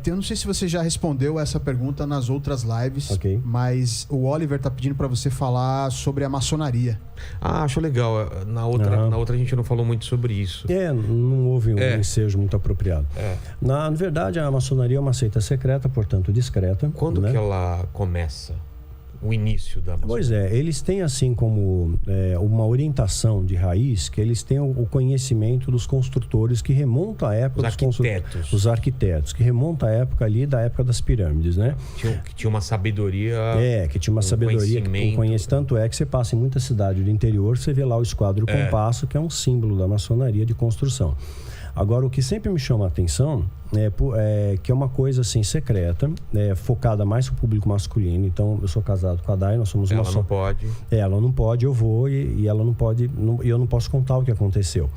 Eu não sei se você já respondeu essa pergunta nas outras lives, Ok. mas o Oliver tá pedindo para você falar sobre a maçonaria. Acho legal. Na outra a gente não falou muito sobre isso. Não houve um ensejo muito apropriado. Na verdade, a maçonaria é uma seita secreta, portanto discreta. Quando que ela começa? O início da maçonaria? Pois é, eles têm assim como uma orientação de raiz, que eles têm o conhecimento dos construtores que remonta à época Os arquitetos, que remonta à época ali da época das pirâmides, né? Que tinha uma sabedoria. Que tinha uma sabedoria, tanto é que você passa em muita cidade do interior, você vê lá o esquadro compasso, que é um símbolo da maçonaria de construção. Agora, o que sempre me chama a atenção é que é uma coisa assim secreta, focada mais para o público masculino. Então, eu sou casado com a Dai, nós somos Ela não pode. Ela não pode, eu vou, e ela não pode, e eu não posso contar o que aconteceu.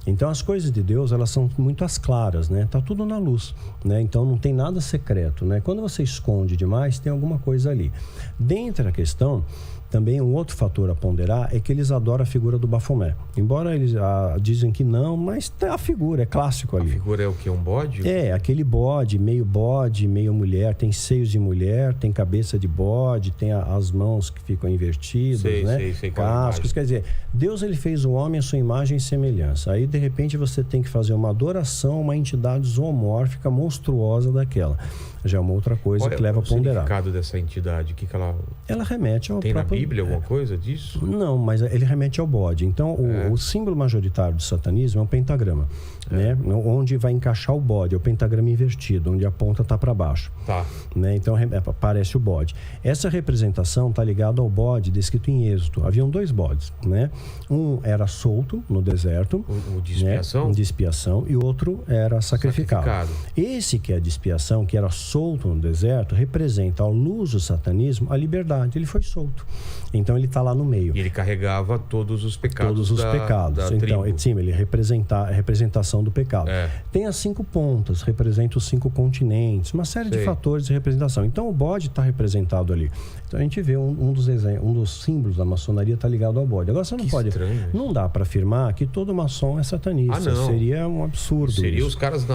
Então, as coisas de Deus, elas são muito às claras, né? Tá tudo na luz, né? Então, não tem nada secreto, né? Quando você esconde demais, tem alguma coisa ali. Dentro da questão, também um outro fator a ponderar é que eles adoram a figura do Bafomé. Embora eles dizem que não, mas tem a figura, é clássico ali. A figura é o quê? Um bode? Aquele bode, meio mulher, tem seios de mulher, tem cabeça de bode, tem as mãos que ficam invertidas, né? Sei cascos, quer dizer, Deus ele fez o homem à sua imagem e semelhança. Aí, de repente, você tem que fazer uma adoração a uma entidade zoomórfica monstruosa daquela. Já é uma outra coisa que leva a ponderar. O significado dessa entidade? Que ela... Ela remete ao Tem próprio... na Bíblia alguma coisa disso? Não, mas ele remete ao bode. Então, o símbolo majoritário do satanismo é um pentagrama, né? Onde vai encaixar o bode, é o pentagrama invertido, onde a ponta está para baixo. Tá. Né? Então, parece o bode. Essa representação está ligada ao bode descrito em Êxodo. Haviam 2 bodes, né? Um era solto no deserto. O de expiação? Né? De expiação. E o outro era sacrificado. Esse que é de expiação, que era solto no deserto, representa, à luz do satanismo, a liberdade. Ele foi solto. Então, ele está lá no meio. E ele carregava todos os pecados. Todos os pecados. Da então, tribo. sim, ele representa a representação do pecado. Tem as 5 pontas, representa os 5 continentes, uma série de fatores de representação. Então, o bode está representado ali. Então, a gente vê um dos símbolos da maçonaria está ligado ao bode. Agora, você não pode... Estranho. Não dá para afirmar que todo maçom é satanista. Não. Seria um absurdo. Seria os caras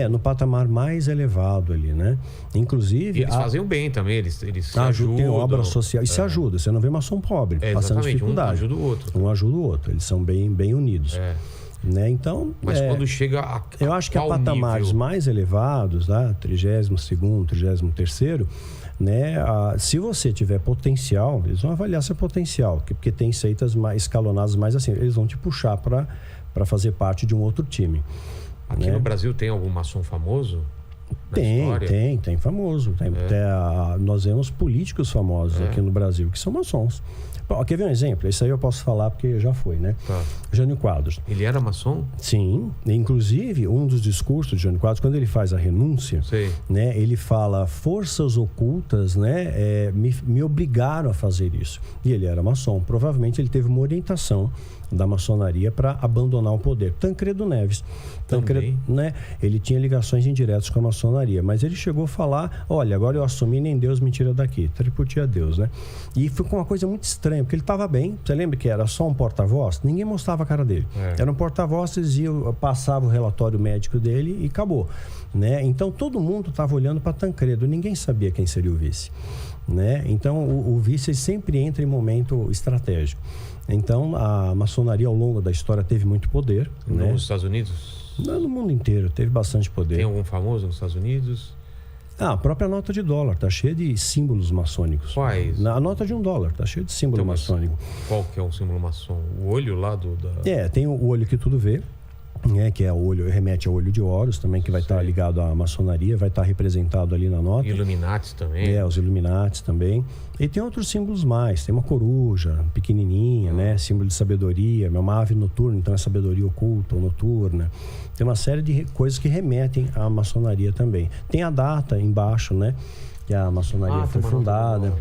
no patamar mais elevado ali, né? Inclusive... E eles fazem o bem também, eles se ajudam. Tem obra social. E se ajuda. Você não vê maçom pobre, passando dificuldade. Um ajuda o outro. Um ajuda o outro. Eles são bem unidos. Né? Então, mas quando chega a eu acho que a patamares mais elevados, 32º, 33º, né? Se você tiver potencial, eles vão avaliar seu potencial, porque tem seitas mais escalonadas mais assim, eles vão te puxar para fazer parte de um outro time. Aqui no Brasil tem algum maçom famoso? Tem famoso. Nós vemos políticos famosos aqui no Brasil que são maçons. Quer ver um exemplo? Isso aí eu posso falar porque já foi, né? Jânio Quadros. Ele era maçom? Sim. Inclusive, um dos discursos de Jânio Quadros, quando ele faz a renúncia, né, ele fala: forças ocultas, né, me obrigaram a fazer isso. E ele era maçom. Provavelmente ele teve uma orientação da maçonaria para abandonar o poder. Tancredo Neves. Tancredo, né? Ele tinha ligações indiretas com a maçonaria, mas ele chegou a falar: olha, agora eu assumi, nem Deus me tira daqui. Triputia a Deus, né? E foi uma coisa muito estranha, porque ele estava bem. Você lembra que era só um porta-voz? Ninguém mostrava a cara dele. Era um porta-voz, passava o relatório médico dele e acabou, né? Então todo mundo estava olhando para Tancredo, ninguém sabia quem seria o vice, né? Então o vice sempre entra em momento estratégico. Então, a maçonaria ao longo da história teve muito poder. Nos Estados Unidos? Não, no mundo inteiro, teve bastante poder. Tem algum famoso nos Estados Unidos? A própria nota de dólar está cheia de símbolos maçônicos. Quais? A nota de $1 está cheia de símbolo maçônico. Qual que é o símbolo maçom? O olho lá tem o olho que tudo vê. Que é o olho, remete ao olho de Horus também, que vai estar ligado à maçonaria, vai estar representado ali na nota. Illuminatis também. Os Illuminatis também. E tem outros símbolos mais, tem uma coruja pequenininha, né, símbolo de sabedoria, uma ave noturna, então é sabedoria oculta ou noturna. Tem uma série de coisas que remetem à maçonaria também. Tem a data embaixo, né, que a maçonaria foi fundada.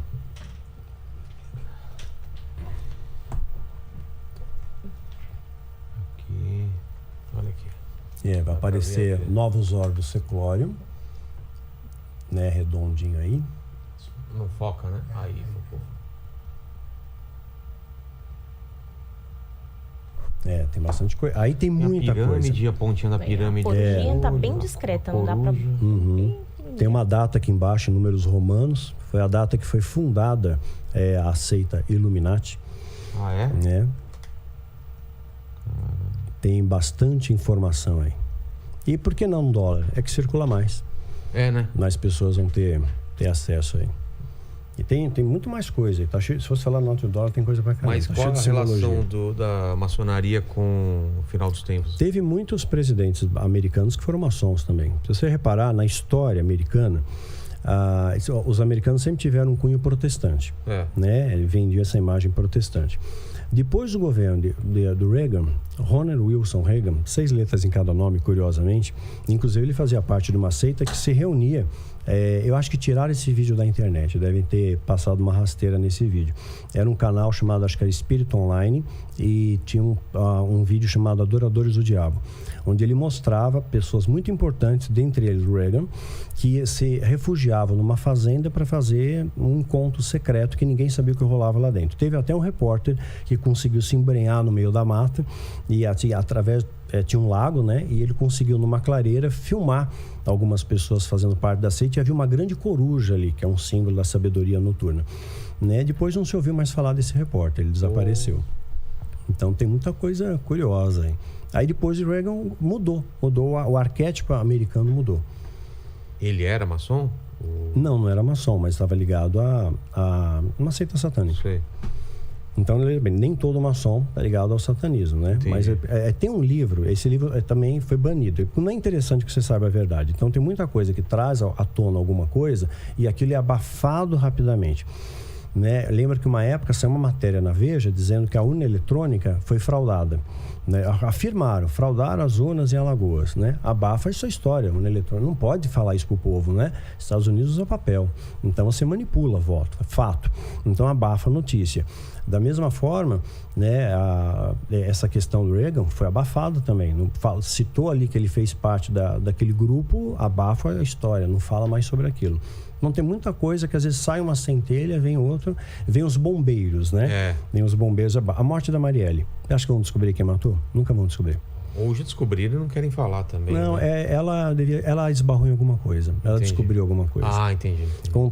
Olha aqui. Vai aparecer novos orbos seclório, né, redondinho aí. Não foca, né? Aí, focou. Tem bastante coisa. Aí tem muita coisa. A pontinha da pirâmide. A corujinha tá bem discreta, não dá pra... Tem uma data aqui embaixo, em números romanos. Foi a data que foi fundada a seita Illuminati. Ah, é? Tem bastante informação aí. E por que não dólar? É que circula mais. Né? Mais pessoas vão ter acesso aí. E tem muito mais coisa. Tá cheio, se fosse falar no outro dólar, tem coisa pra caramba. Mas qual a relação da maçonaria com o final dos tempos? Teve muitos presidentes americanos que foram maçons também. Se você reparar, na história americana, os americanos sempre tiveram um cunho protestante. Né? Ele vendia essa imagem protestante. Depois do governo do Reagan, Ronald Wilson Reagan, 6 letras em cada nome, curiosamente, inclusive ele fazia parte de uma seita que se reunia. Eu acho que tiraram esse vídeo da internet, devem ter passado uma rasteira nesse vídeo. Era um canal chamado, acho que era Spirit Online, e tinha um vídeo chamado Adoradores do Diabo, onde ele mostrava pessoas muito importantes, dentre eles o Reagan, que se refugiavam numa fazenda para fazer um encontro secreto que ninguém sabia o que rolava lá dentro. Teve até um repórter que conseguiu se embrenhar no meio da mata e através tinha um lago, né? E ele conseguiu numa clareira filmar algumas pessoas fazendo parte da seita, e havia uma grande coruja ali, que é um símbolo da sabedoria noturna, né? Depois não se ouviu mais falar desse repórter, ele desapareceu. Então tem muita coisa curiosa aí. Aí depois o Reagan mudou, o arquétipo americano mudou. Ele era maçom? Não era maçom, mas estava ligado a uma seita satânica. Sei. Então, nem todo maçom está ligado ao satanismo, né? Entendi. Mas tem um livro, esse livro também foi banido. Não é interessante que você saiba a verdade. Então, tem muita coisa que traz à tona alguma coisa e aquilo é abafado rapidamente. Né? Lembra que uma época saiu uma matéria na Veja dizendo que a urna eletrônica foi fraudada. Né? Afirmaram, fraudaram as urnas em Alagoas. Né? Abafa essa história, a urna eletrônica. Não pode falar isso pro povo, né? Estados Unidos usa papel. Então você manipula voto, fato. Então abafa a notícia. Da mesma forma, né, essa questão do Reagan foi abafada também. Citou ali que ele fez parte daquele grupo, abafa a história, não fala mais sobre aquilo. Não tem muita coisa que às vezes sai uma centelha, vem outra, vem os bombeiros, né? Vem os bombeiros. A morte da Marielle. Acho que vão descobrir quem matou? Nunca vão descobrir. Ou já descobriram e não querem falar também. Não, né? ela esbarrou em alguma coisa. Ela descobriu alguma coisa. Entendi.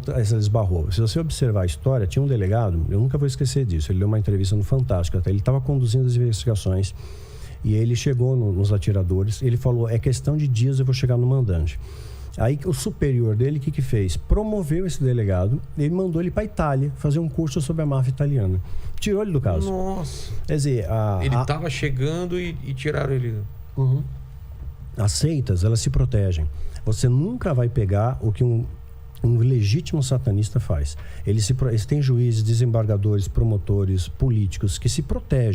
Ela esbarrou. Se você observar a história, tinha um delegado, eu nunca vou esquecer disso. Ele deu uma entrevista no Fantástico até. Ele estava conduzindo as investigações e ele chegou nos atiradores. Ele falou, é questão de dias eu vou chegar no mandante. Aí o superior dele, o que fez? Promoveu esse delegado e mandou ele para a Itália fazer um curso sobre a máfia italiana. Tirou ele do caso. Nossa. Quer dizer, ele estava chegando e tiraram ele. As seitas, elas se protegem. Você nunca vai pegar o que um legítimo satanista faz. Eles têm juízes, desembargadores, promotores, políticos que se protegem.